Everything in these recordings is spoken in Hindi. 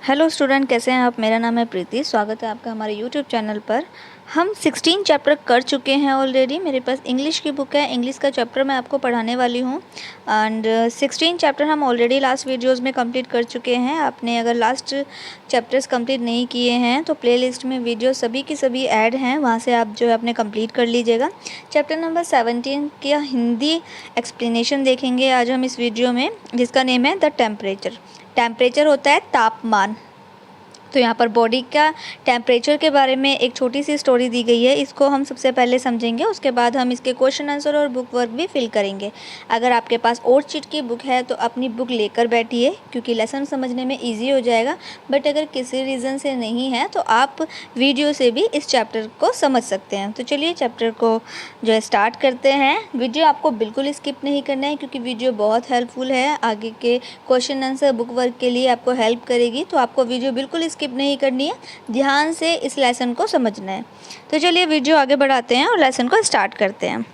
हेलो स्टूडेंट, कैसे हैं आप। मेरा नाम है प्रीति। स्वागत है आपका हमारे यूट्यूब चैनल पर। हम 16 चैप्टर कर चुके हैं ऑलरेडी। मेरे पास इंग्लिश की बुक है, इंग्लिश का चैप्टर मैं आपको पढ़ाने वाली हूँ। एंड 16 चैप्टर हम ऑलरेडी लास्ट वीडियोस में कंप्लीट कर चुके हैं। आपने अगर लास्ट चैप्टर्स कंप्लीट नहीं किए हैं तो प्लेलिस्ट में वीडियो सभी की सभी ऐड हैं, वहाँ से आप जो है अपने कंप्लीट कर लीजिएगा। चैप्टर नंबर 17 का हिंदी एक्सप्लेनेशन देखेंगे आज हम इस वीडियो में, जिसका नेम है द टेम्परेचर। टेम्परेचर होता है तापमान। तो यहाँ पर बॉडी का टेम्परेचर के बारे में एक छोटी सी स्टोरी दी गई है, इसको हम सबसे पहले समझेंगे। उसके बाद हम इसके क्वेश्चन आंसर और बुक वर्क भी फिल करेंगे। अगर आपके पास और चीट की बुक है तो अपनी बुक लेकर बैठिए, क्योंकि लेसन समझने में ईजी हो जाएगा। बट अगर किसी रीज़न से नहीं है तो आप वीडियो से भी इस चैप्टर को समझ सकते हैं। तो चलिए चैप्टर को जो है स्टार्ट करते हैं। वीडियो आपको बिल्कुल स्किप नहीं करना है, क्योंकि वीडियो बहुत हेल्पफुल है, आगे के क्वेश्चन आंसर बुक वर्क के लिए आपको हेल्प करेगी। तो आपको वीडियो बिल्कुल स्किप नहीं करनी है, ध्यान से इस लेसन को समझना है। तो चलिए वीडियो आगे बढ़ाते हैं और लेसन को स्टार्ट करते हैं।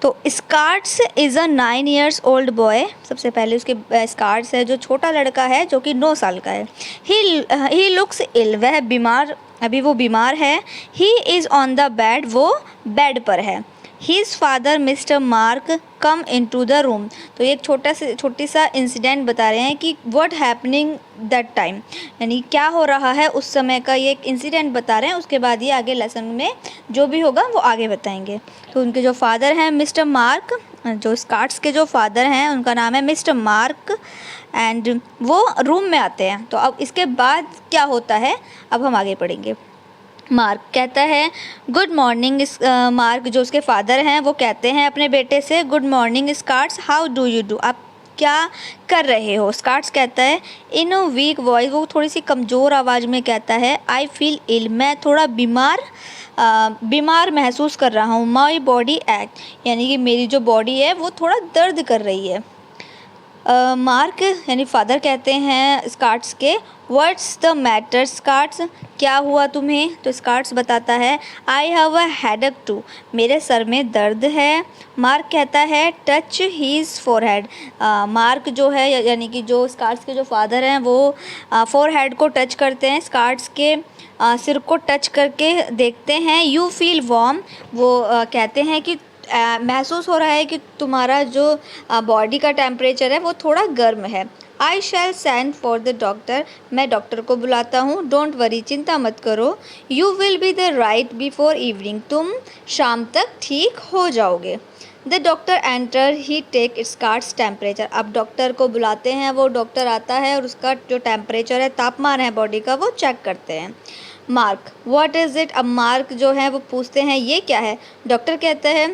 तो Schatz is a 9 years old boy. सबसे पहले उसके स्कार्ट्स है जो छोटा लड़का है, जो कि 9 साल का है। ही लुक्स इल, वह बीमार, अभी वो बीमार है। He is on the bed, वो बेड पर है। His father mister Mark come in to the room. तो एक छोटी सा इंसिडेंट बता रहे हैं कि व्हाट हैपनिंग दैट टाइम, यानी क्या हो रहा है उस समय का ये एक इंसिडेंट बता रहे हैं। उसके बाद ये आगे लेसन में जो भी होगा वो आगे बताएंगे। तो उनके जो फादर हैं मिस्टर मार्क, जो स्कार्ट्स के जो फादर हैं उनका नाम है मिस्टर मार्क, एंड वो रूम में आते हैं। तो अब इसके बाद क्या होता है अब हम आगे पढ़ेंगे। मार्क कहता है गुड मॉर्निंग। मार्क जो उसके फादर हैं वो कहते हैं अपने बेटे से good morning Schatz, how do you do, आप क्या कर रहे हो। स्कार्ट्स कहता है इन अ वीक वॉइस, वो थोड़ी सी कमज़ोर आवाज़ में कहता है आई फील इल, मैं थोड़ा बीमार महसूस कर रहा हूँ। माई बॉडी एक्ट, यानी कि मेरी जो बॉडी है वो थोड़ा दर्द कर रही है। मार्क यानी फादर कहते हैं स्कार्ट्स के व्हाट्स द मैटर स्कार्ट्स, क्या हुआ तुम्हें। तो स्कार्ट्स बताता है I have a headache too, मेरे सर में दर्द है। मार्क कहता है टच हीज फोरहेड, मार्क जो है यानी कि जो स्कार्ट्स के जो फादर हैं वो फोरहेड को टच करते हैं, स्कार्ट्स के सिर को टच करके देखते हैं। यू फील वार्म, वो कहते हैं कि महसूस हो रहा है कि तुम्हारा जो बॉडी का टेम्परेचर है वो थोड़ा गर्म है। I shall send for the doctor, मैं डॉक्टर को बुलाता हूँ। डोंट वरी, चिंता मत करो। You will be the right before evening, तुम शाम तक ठीक हो जाओगे। The doctor enter, he take Schatz temperature, अब डॉक्टर को बुलाते हैं, वो डॉक्टर आता है और उसका जो टेम्परेचर है, तापमान है बॉडी का, वो चेक करते हैं। मार्क व्हाट इज़ इट, अब मार्क जो है वो पूछते हैं ये क्या है। डॉक्टर कहता है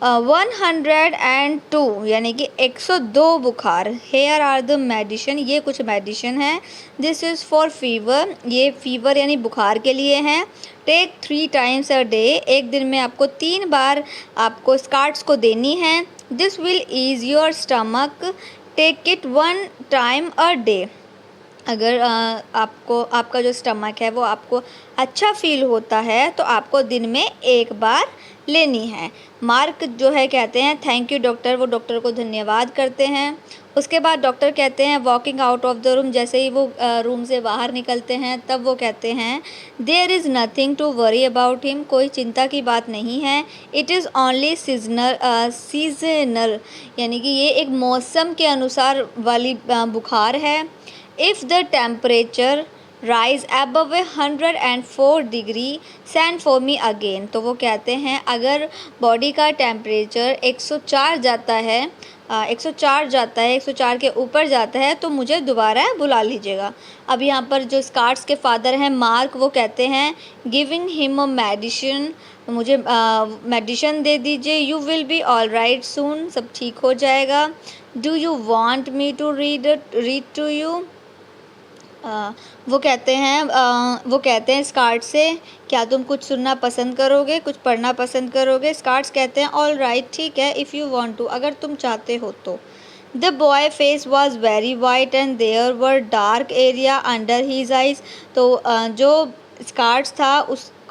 102, यानी कि 102 बुखार। हेयर आर द मेडिसिन, ये कुछ मेडिसिन है। दिस इज़ फॉर फीवर, ये फीवर यानी बुखार के लिए हैं। टेक 3 times अ डे, एक दिन में आपको 3 बार आपको स्कार्ट्स को देनी है। This will ease your stomach, take it 1 time a day. अगर आपको आपका जो स्टमक है वो आपको अच्छा फील होता है तो आपको दिन में एक बार लेनी है। मार्क जो है कहते हैं थैंक यू डॉक्टर, वो डॉक्टर को धन्यवाद करते हैं। उसके बाद डॉक्टर कहते हैं walking out of the room, जैसे ही वो रूम से बाहर निकलते हैं तब वो कहते हैं there is nothing to worry about him, कोई चिंता की बात नहीं है। इट इज़ ओनली सीजनल, यानी कि ये एक मौसम के अनुसार वाली बुखार है। If the temperature rise above 104 degree send for me again, तो वो कहते हैं अगर बॉडी का टेम्परेचर 104 जाता है, 104 के ऊपर जाता है तो मुझे दोबारा बुला लीजिएगा। अब यहाँ पर जो स्कार्ट्स के फादर हैं मार्क, वो कहते हैं गिविंग हिम अ मेडिसिन, मुझे मेडिसिन दे दीजिए। You will be all right soon, सब ठीक हो जाएगा। Do you want me to read to you, वो कहते हैं स्कार्ट से क्या तुम कुछ सुनना पसंद करोगे, कुछ पढ़ना पसंद करोगे। स्कार्ट्स कहते हैं ऑल राइट, ठीक है, इफ़ यू वांट टू, अगर तुम चाहते हो तो। The boy face was very white and there were dark area under his eyes, तो जो स्कार्ट्स था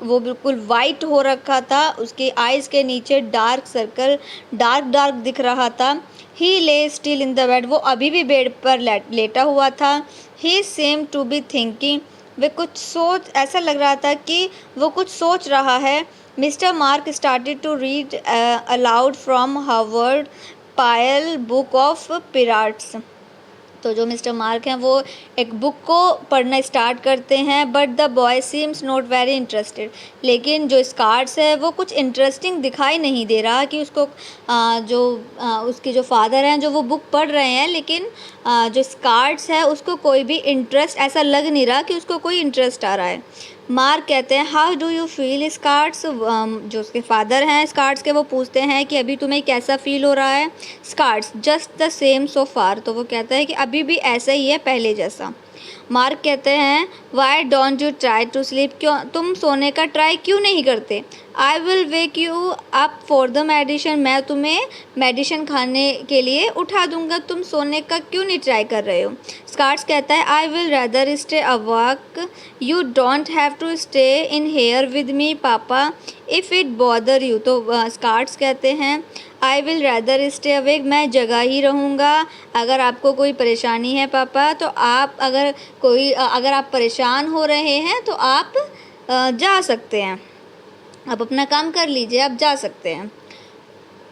वो बिल्कुल वाइट हो रखा था, उसके आइज़ के नीचे डार्क सर्कल डार्क दिख रहा था। ही ले स्टिल इन द बेड, वो अभी भी बेड पर लेटा हुआ था। ही सेम टू बी थिंकिंग, वे कुछ सोच, ऐसा लग रहा था कि वो कुछ सोच रहा है। Mister Mark started to read aloud from Howard Pyle book of pirates. तो जो मिस्टर मार्क हैं वो एक बुक को पढ़ना स्टार्ट करते हैं। But the boy seems not very interested, लेकिन जो स्कार्ट्स है वो कुछ इंटरेस्टिंग दिखाई नहीं दे रहा कि उसको उसके जो फादर हैं जो वो बुक पढ़ रहे हैं, लेकिन जो स्कार्ट्स है उसको कोई भी इंटरेस्ट ऐसा लग नहीं रहा कि उसको कोई इंटरेस्ट आ रहा है। मार्क कहते हैं how do you feel skirts, जो उसके फादर हैं स्कार्ट्स के वो पूछते हैं कि अभी तुम्हें कैसा फील हो रहा है। Skirts just the same so फार, तो वो कहता है कि अभी भी ऐसा ही है पहले जैसा। मार्क कहते हैं why don't you try to sleep, क्यों तुम सोने का ट्राई क्यों नहीं करते। I will wake you up for the medicine, मैं तुम्हें मेडिसिन खाने के लिए उठा दूंगा, तुम सोने का क्यों नहीं ट्राई कर रहे हो। स्कार्ट्स कहता है I will rather stay awake, you don't have to stay in here with me papa if it bother you. तो स्कार्ट्स कहते हैं I will rather stay awake, मैं जगा ही रहूँगा, अगर आपको कोई परेशानी है पापा तो आप अगर आप परेशान हो रहे हैं तो आप जा सकते हैं, आप अपना काम कर लीजिए, आप जा सकते हैं।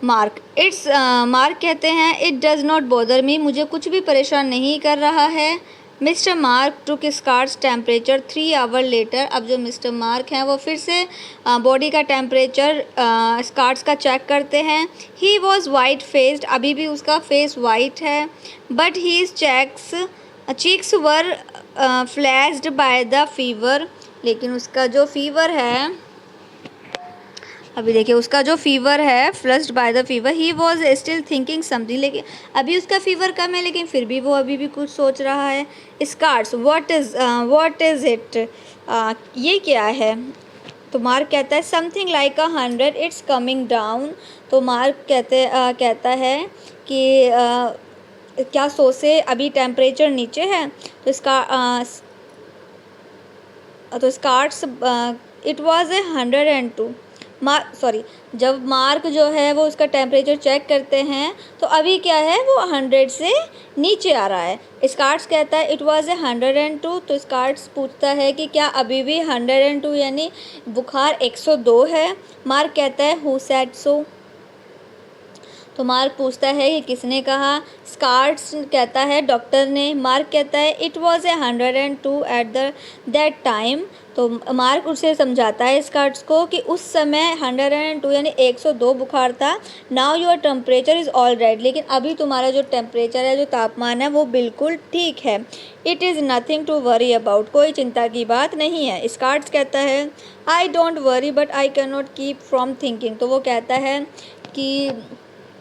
मार्क कहते हैं it does not bother me, मुझे कुछ भी परेशान नहीं कर रहा है। मिस्टर मार्क टुक स्कार्ट्स टेम्परेचर 3 आवर लेटर, अब जो मिस्टर मार्क हैं वो फिर से बॉडी का टेम्परेचर स्कार्ट्स का चेक करते हैं। ही वॉज वाइट फेस्ड, अभी भी उसका फेस वाइट है। But his cheeks were flushed by the fever, लेकिन उसका जो फीवर है, अभी देखिए उसका जो फीवर है flushed bye the fever, he was still thinking something, लेकिन अभी उसका फीवर कम है लेकिन फिर भी वो अभी भी कुछ सोच रहा है। स्कार्ट्स व्हाट इज़ इट, ये क्या है। तो मार्क कहता है something like 100, it's coming down. तो मार्क कहता है कि क्या 100 से अभी टेम्परेचर नीचे है। तो स्कार्ट्स इट वॉज 102, जब मार्क जो है वो उसका टेम्परेचर चेक करते हैं तो अभी क्या है वो 100 से नीचे आ रहा है। स्कार्ट्स कहता है इट वाज 102, तो स्कार्ट्स पूछता है कि क्या अभी भी 102 यानी बुखार 102 है। मार्क कहता है हु सेड सो, तो मार्क पूछता है कि किसने कहा। स्कार्ट्स कहता है डॉक्टर ने। मार्क कहता है it was 102 at that time, तो मार्क उसे समझाता है स्कार्ट्स को कि उस समय 102 यानी 102 बुखार था। Now your temperature is all right, लेकिन अभी तुम्हारा जो टेम्परेचर है, जो तापमान है वो बिल्कुल ठीक है। It is nothing to worry about, कोई चिंता की बात नहीं है। स्कार्ट्स कहता है I don't worry but I can not keep from thinking, तो वो कहता है कि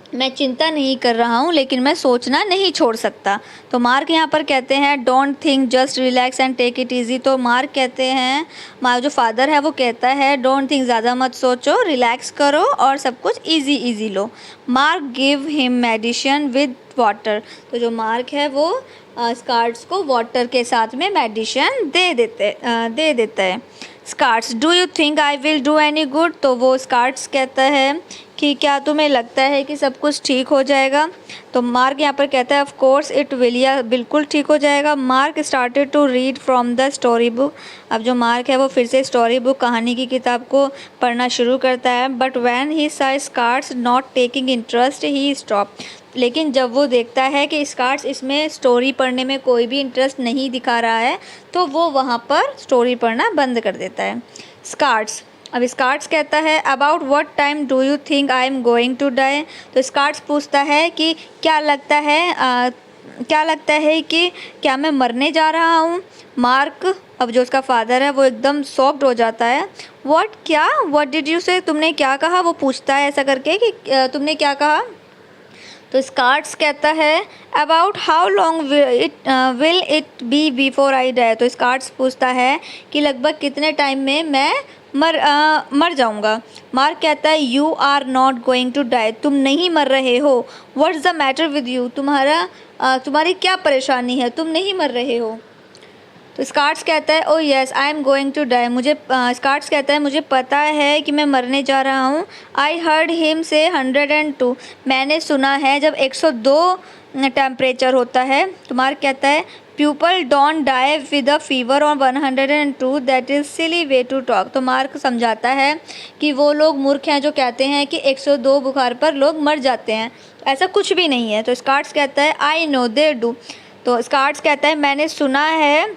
मैं चिंता नहीं कर रहा हूँ लेकिन मैं सोचना नहीं छोड़ सकता। तो मार्क यहाँ पर कहते हैं don't think just relax and take it easy, तो मार्क कहते हैं, मार्क जो फादर है वो कहता है डोंट थिंक, ज़्यादा मत सोचो, रिलैक्स करो और सब कुछ easy low. Mark give him medicine with water, तो जो मार्क है वो स्कार्ट्स को वाटर के साथ में मेडिसिन दे देता है। Schatz do you think I will do any good, तो वो स्कार्ट्स कहता है कि क्या तुम्हें लगता है कि सब कुछ ठीक हो जाएगा। तो मार्क यहाँ पर कहता है ऑफ कोर्स इट विल, या बिल्कुल ठीक हो जाएगा। Mark started to read from the story book, अब जो मार्क है वो फिर से स्टोरी बुक कहानी की किताब को पढ़ना शुरू करता है। But when he saw Schatz not taking interest he stop, लेकिन जब वो देखता है कि स्कार्ट्स इसमें स्टोरी पढ़ने में कोई भी इंटरेस्ट नहीं दिखा रहा है तो वो वहाँ पर स्टोरी पढ़ना बंद कर देता है। अब स्कार्ट्स कहता है about what time do you think I am going to die, तो स्कार्ट्स पूछता है कि क्या लगता है कि क्या मैं मरने जा रहा हूँ। मार्क, अब जो उसका फादर है वो एकदम शॉक्ड हो जाता है। व्हाट डिड यू से, तुमने क्या कहा, वो पूछता है ऐसा करके कि तुमने क्या कहा। तो स्कार्ट्स कहता है about how long will it be before I die, तो स्कार्ट्स पूछता है कि लगभग कितने टाइम में मैं मर जाऊंगा। मार्क कहता है you are not going to die, तुम नहीं मर रहे हो। What's the matter with you, तुम्हारी क्या परेशानी है, तुम नहीं मर रहे हो। तो स्कार्ट्स कहता है oh yes I am going to die, मुझे स्कार्ट्स कहता है मुझे पता है कि मैं मरने जा रहा हूँ। आई हर्ड हिम से 102, मैंने सुना है जब 102 टेम्परेचर होता है। तो मार्क कहता है people don't die with a fever on 102, that is silly way to talk. तो मार्क समझाता है कि वो लोग मूर्ख हैं जो कहते हैं कि 102 बुखार पर लोग मर जाते हैं, ऐसा कुछ भी नहीं है। तो स्कार्ट्स कहता है आई नो दे डू। तो स्कार्ट्स कहता है मैंने सुना है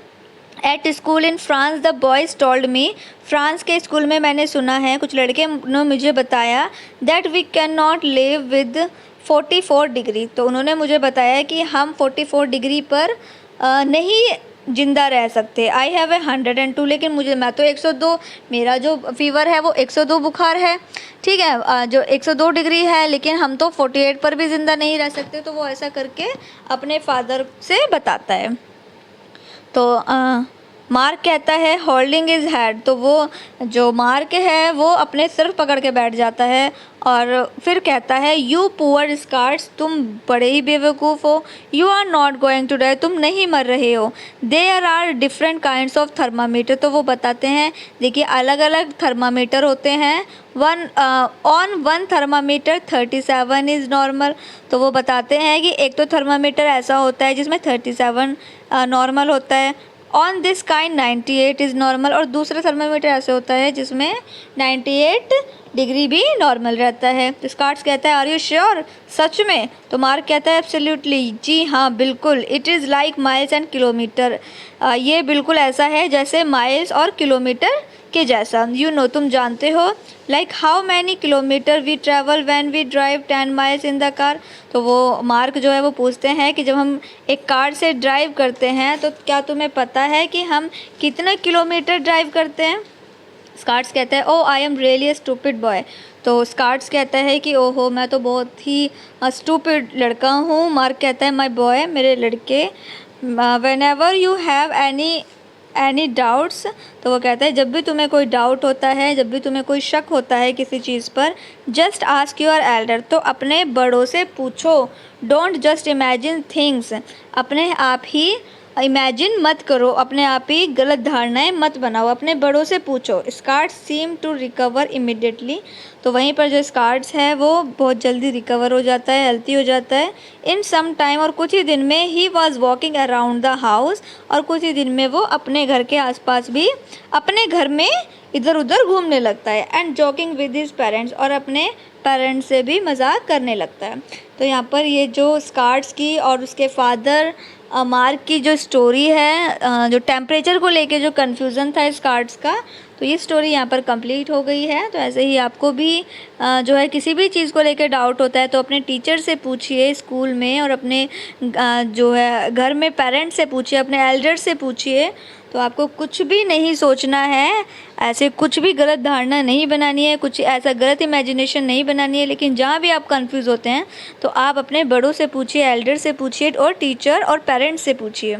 at school in France the boys told me, France के स्कूल में मैंने सुना है, कुछ लड़के ने मुझे बताया that we can not live with 44 degree. तो उन्होंने मुझे बताया कि हम 44 डिग्री पर नहीं ज़िंदा रह सकते। आई हैव 102, लेकिन मैं तो 102, मेरा जो फ़ीवर है वो 102 बुखार है, ठीक है, जो 102 डिग्री है, लेकिन हम तो 48 पर भी ज़िंदा नहीं रह सकते। तो वो ऐसा करके अपने फादर से बताता है। तो मार्क कहता है होल्डिंग इज हेड, तो वो जो मार्क है वो अपने सिर पकड़ के बैठ जाता है और फिर कहता है यू पुअर स्कार्ट्स, तुम बड़े ही बेवकूफ़ हो। You are not going to die, तुम नहीं मर रहे हो। There are different kinds of thermometer, तो वो बताते हैं देखिए अलग अलग थर्मामीटर होते हैं। On one thermometer 37 is normal, तो वो बताते हैं कि एक तो थर्मामीटर ऐसा होता है जिसमें 37 नॉर्मल होता है। On this kind 98 is normal, और दूसरा थर्मामीटर ऐसे होता है जिसमें 98 डिग्री भी नॉर्मल रहता है। तो स्कार्ट्स कहता है आर यू श्योर, सच में। तो मार्क कहता है एब्सोल्युटली, जी हाँ बिल्कुल। It is like miles and kilometre, ये बिल्कुल ऐसा है जैसे माइल्स और किलोमीटर के जैसा। यू नो, तुम जानते हो, like how many kilometer we travel when we drive 10 miles in the car. तो वो मार्क जो है वो पूछते हैं कि जब हम एक कार से ड्राइव करते हैं तो क्या तुम्हें पता है कि हम कितने किलोमीटर ड्राइव करते हैं। स्कार्ट्स कहता है oh I am really a stupid boy. तो स्कार्ट्स कहता है कि ओहो मैं तो बहुत ही स्टूपिड लड़का हूँ। मार्क कहता है माय बॉय, मेरे लड़के, when ever you have any doubts, तो वो कहता है जब भी तुम्हें कोई डाउट होता है, जब भी तुम्हें कोई शक होता है किसी चीज़ पर, जस्ट आस्क योर एल्डर, तो अपने बड़ों से पूछो। डोंट जस्ट इमेजिन थिंग्स, अपने आप ही इमेजिन मत करो, अपने आप ही गलत धारणाएं मत बनाओ, अपने बड़ों से पूछो। Skirts seem to recover immediately, तो वहीं पर जो स्कार्ट्स है वो बहुत जल्दी रिकवर हो जाता है, हेल्थी हो जाता है। इन सम टाइम, और कुछ ही दिन में, he was walking around the house, और कुछ ही दिन में वो अपने घर के आसपास भी अपने घर में इधर उधर घूमने लगता है। And joking with his parents, और अपने पेरेंट्स से भी मजाक करने लगता है। तो यहाँ पर ये जो स्कार्ट्स की और उसके फादर मार्क की जो स्टोरी है, जो टेम्परेचर को लेके जो कन्फ्यूज़न था स्कार्ट्स का, तो ये स्टोरी यहाँ पर कंप्लीट हो गई है। तो ऐसे ही आपको भी जो है किसी भी चीज़ को लेकर डाउट होता है तो अपने टीचर से पूछिए स्कूल में, और अपने जो है घर में पेरेंट्स से पूछिए, अपने एल्डर से पूछिए। तो आपको कुछ भी नहीं सोचना है, ऐसे कुछ भी गलत धारणा नहीं बनानी है, कुछ ऐसा गलत इमेजिनेशन नहीं बनानी है। लेकिन जहाँ भी आप कंफ्यूज होते हैं तो आप अपने बड़ों से पूछिए, एल्डर से पूछिए, और टीचर और पेरेंट्स से पूछिए।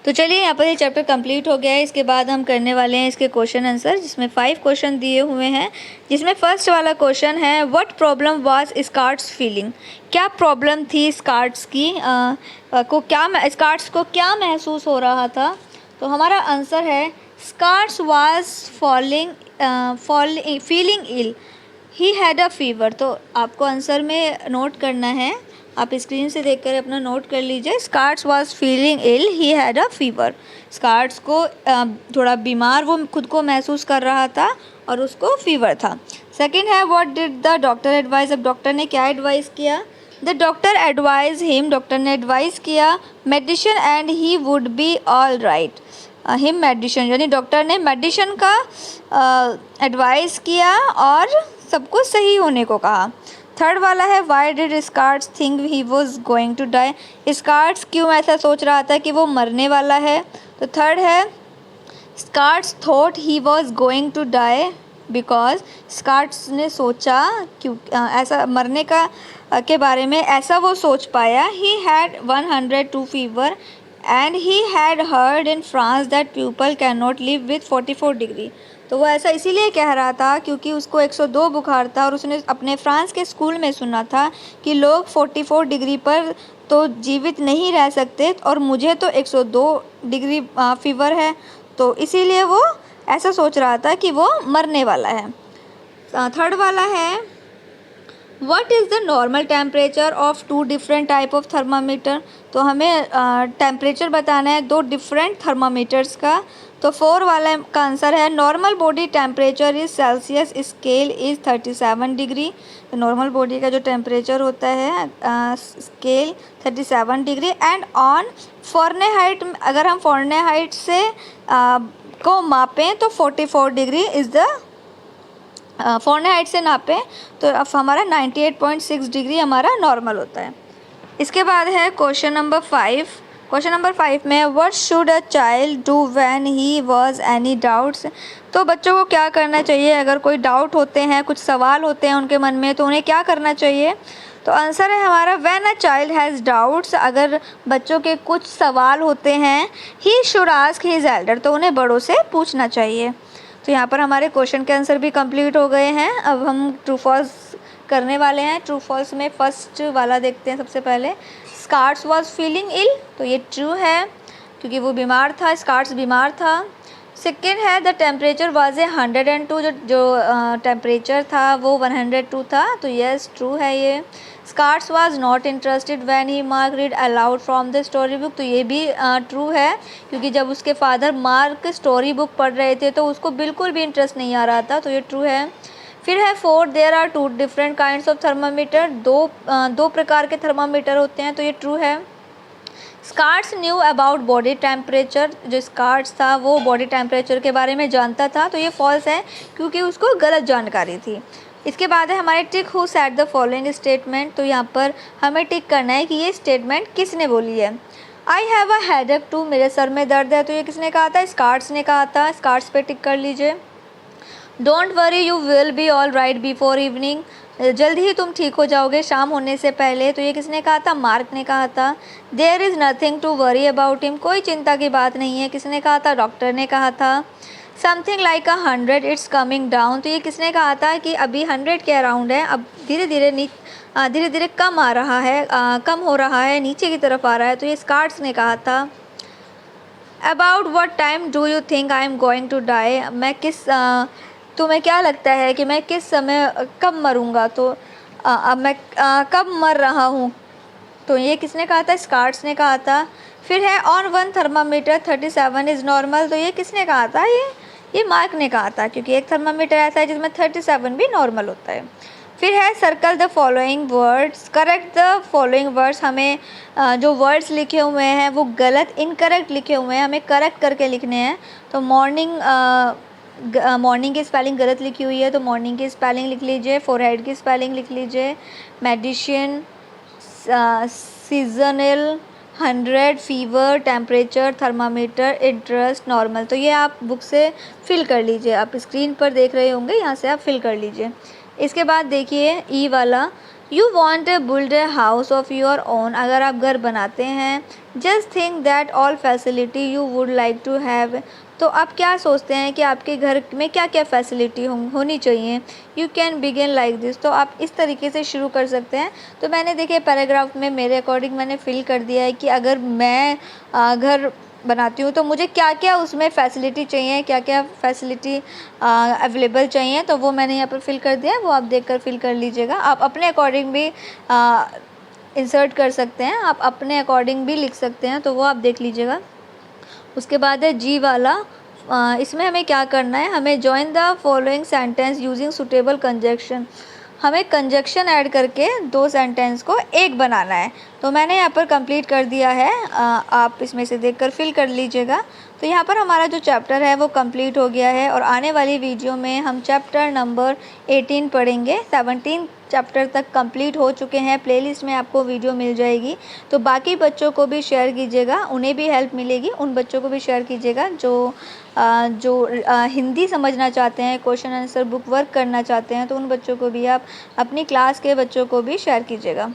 तो चलिए यहाँ पर ये चैप्टर कंप्लीट हो गया है। इसके बाद हम करने वाले हैं इसके क्वेश्चन आंसर, जिसमें 5 क्वेश्चन दिए हुए हैं। जिसमें फर्स्ट वाला क्वेश्चन है what problem was skirts feeling, क्या प्रॉब्लम थी स्कार्ट्स की, स्कार्ट्स को क्या महसूस हो रहा था। तो हमारा आंसर है Schatz was feeling ill, he had a fever. तो आपको आंसर में नोट करना है, आप स्क्रीन से देखकर अपना नोट कर लीजिए। Schatz was feeling ill, he had a fever. Schatz को थोड़ा बीमार वो खुद को महसूस कर रहा था और उसको फीवर था। सेकंड है what did the doctor advice, अब डॉक्टर ने क्या एडवाइस किया। The doctor advise him, doctor ने एडवाइस किया medicine and he would be all right. Him medicine, यानी डॉक्टर ने मेडिसिन का एडवाइस किया और सब कुछ सही होने को कहा। थर्ड वाला है why did Schatz think he was going to die, Schatz क्यों ऐसा सोच रहा था कि वो मरने वाला है। तो थर्ड है Schatz thought he was going to die because, Schatz ने सोचा क्यों ऐसा मरने का के बारे में ऐसा वो सोच पाया। He had 102 fever and he had heard in France that people can not live with 44 degree. तो वो ऐसा इसीलिए कह रहा था क्योंकि उसको 102 बुखार था और उसने अपने फ्रांस के स्कूल में सुना था कि लोग 44 डिग्री पर तो जीवित नहीं रह सकते, और मुझे तो 102 डिग्री फीवर है, तो इसीलिए वो ऐसा सोच रहा था कि वो मरने वाला है। थर्ड वाला है, what is the normal temperature of two different type of thermometer. तो हमें टेम्परेचर बताना है दो डिफरेंट थर्मामीटर्स का। तो 4 वाला का आंसर है, normal body temperature is Celsius scale is 37 degree. तो नॉर्मल बॉडी का जो टेम्परेचर होता है scale 37 degree, and on Fahrenheit, अगर हम फ़ारेनहाइट से को मापें तो 44 डिग्री इज़ द फ़ारेनहाइट से नापें तो अब हमारा 98.6 डिग्री हमारा नॉर्मल होता है। इसके बाद है क्वेश्चन नंबर 5। क्वेश्चन नंबर 5 में, what should a child do when he was any doubts. तो बच्चों को क्या करना चाहिए अगर कोई डाउट होते हैं, कुछ सवाल होते हैं उनके मन में, तो उन्हें क्या करना चाहिए। तो आंसर है हमारा, when a child has doubts, अगर बच्चों के कुछ सवाल होते हैं, he should ask his Elder, तो उन्हें बड़ों से पूछना चाहिए। तो यहाँ पर हमारे क्वेश्चन के आंसर भी कंप्लीट हो गए हैं। अब हम ट्रू फॉल्स करने वाले हैं। ट्रू फॉल्स में फर्स्ट वाला देखते हैं सबसे पहले। स्कार्ट्स वॉज फीलिंग इल, तो ये ट्रू है क्योंकि वो बीमार था, स्कार्ट्स बीमार था। सेकेंड है, द टेम्परेचर वाज ए 102, जो टेम्परेचर था वो 102 था, तो यस ट्रू है ये। Schatz was not interested when he Mark read aloud from the story book, तो ये भी ट्रू है क्योंकि जब उसके फादर मार्क स्टोरी बुक पढ़ रहे थे तो उसको बिल्कुल भी इंटरेस्ट नहीं आ रहा था, तो ये ट्रू है। फिर है 4, there are 2 different kinds of thermometer, दो प्रकार के थर्मामीटर होते हैं, तो ये ट्रू है। Skirts knew about body temperature, जो स्कार्ट्स था वो बॉडी टेम्परेचर के बारे में जानता था, तो ये फॉल्स है क्योंकि उसको गलत जानकारी थी। इसके बाद है हमारे tick who said the following statement, तो यहाँ पर हमें टिक करना है कि ये स्टेटमेंट किसने बोली है। I have a headache too, मेरे सर में दर्द है, तो ये किसने कहा था, स्कार्ट्स ने कहा था, स्कार्ट्स पे टिक कर लीजिए। Don't worry you will be all right before evening, जल्द ही तुम ठीक हो जाओगे शाम होने से पहले, तो ये किसने कहा था, मार्क ने कहा था। There is nothing to worry about him, कोई चिंता की बात नहीं है, किसने कहा था, डॉक्टर ने कहा था। Something like 100 it's coming down, तो ये किसने कहा था कि अभी 100 के अराउंड है, अब धीरे धीरे कम आ रहा है, कम हो रहा है, नीचे की तरफ आ रहा है, तो ये स्कार्ट्स ने कहा था। About what time do you think I am going to die, तुम्हें क्या लगता है कि मैं किस समय कब मरूंगा, तो अब मैं कब मर रहा हूँ, तो ये किसने कहा था, स्कार्ट्स ने कहा था। फिर है on one thermometer 37 is normal, तो ये किसने कहा था, ये मार्क ने कहा था क्योंकि एक थर्मामीटर ऐसा है जिसमें 37 भी नॉर्मल होता है। फिर है circle the following words, correct the following words, हमें जो वर्ड्स लिखे हुए हैं वो गलत इनकरेक्ट लिखे हुए हैं, हमें करेक्ट करके लिखने हैं। तो मॉर्निंग की स्पेलिंग गलत लिखी हुई है, तो मॉर्निंग की स्पेलिंग लिख लीजिए। फोरहेड की स्पेलिंग लिख लीजिए। Medicine, seasonal, 100, fever, temperature, thermometer, interest, normal, तो ये आप बुक से फिल कर लीजिए, आप स्क्रीन पर देख रहे होंगे, यहाँ से आप फिल कर लीजिए। इसके बाद देखिए ई वाला, you want a build a house of your own, अगर आप घर बनाते हैं। Just think that all facility you would like to have, तो आप क्या सोचते हैं कि आपके घर में क्या क्या फैसिलिटी होनी चाहिए। You can begin like this, तो आप इस तरीके से शुरू कर सकते हैं। तो मैंने देखिए पैराग्राफ में मेरे अकॉर्डिंग मैंने फिल कर दिया है कि अगर मैं घर बनाती हूँ तो मुझे क्या क्या उसमें फ़ैसिलिटी चाहिए, क्या क्या फ़ैसिलिटी अवेलेबल चाहिए, तो वो मैंने यहाँ पर फिल कर दिया है, वो आप देखकर फिल कर लीजिएगा। आप अपने अकॉर्डिंग भी इंसर्ट कर सकते हैं, आप अपने अकॉर्डिंग भी लिख सकते हैं, तो वो आप देख लीजिएगा। उसके बाद है जी वाला, इसमें हमें क्या करना है, हमें join the following sentence using suitable conjunction, हमें कंजक्शन ऐड करके 2 सेंटेंस को एक बनाना है। तो मैंने यहाँ पर कंप्लीट कर दिया है, आप इसमें से देखकर फिल कर लीजिएगा। तो यहाँ पर हमारा जो चैप्टर है वो कंप्लीट हो गया है, और आने वाली वीडियो में हम चैप्टर नंबर 18 पढ़ेंगे। 17 चैप्टर तक कंप्लीट हो चुके हैं, प्लेलिस्ट में आपको वीडियो मिल जाएगी, तो बाकी बच्चों को भी शेयर कीजिएगा, उन्हें भी हेल्प मिलेगी, उन बच्चों को भी शेयर कीजिएगा जो हिंदी समझना चाहते हैं, क्वेश्चन आंसर बुक वर्क करना चाहते हैं, तो उन बच्चों को भी आप अपनी क्लास के बच्चों को भी शेयर कीजिएगा।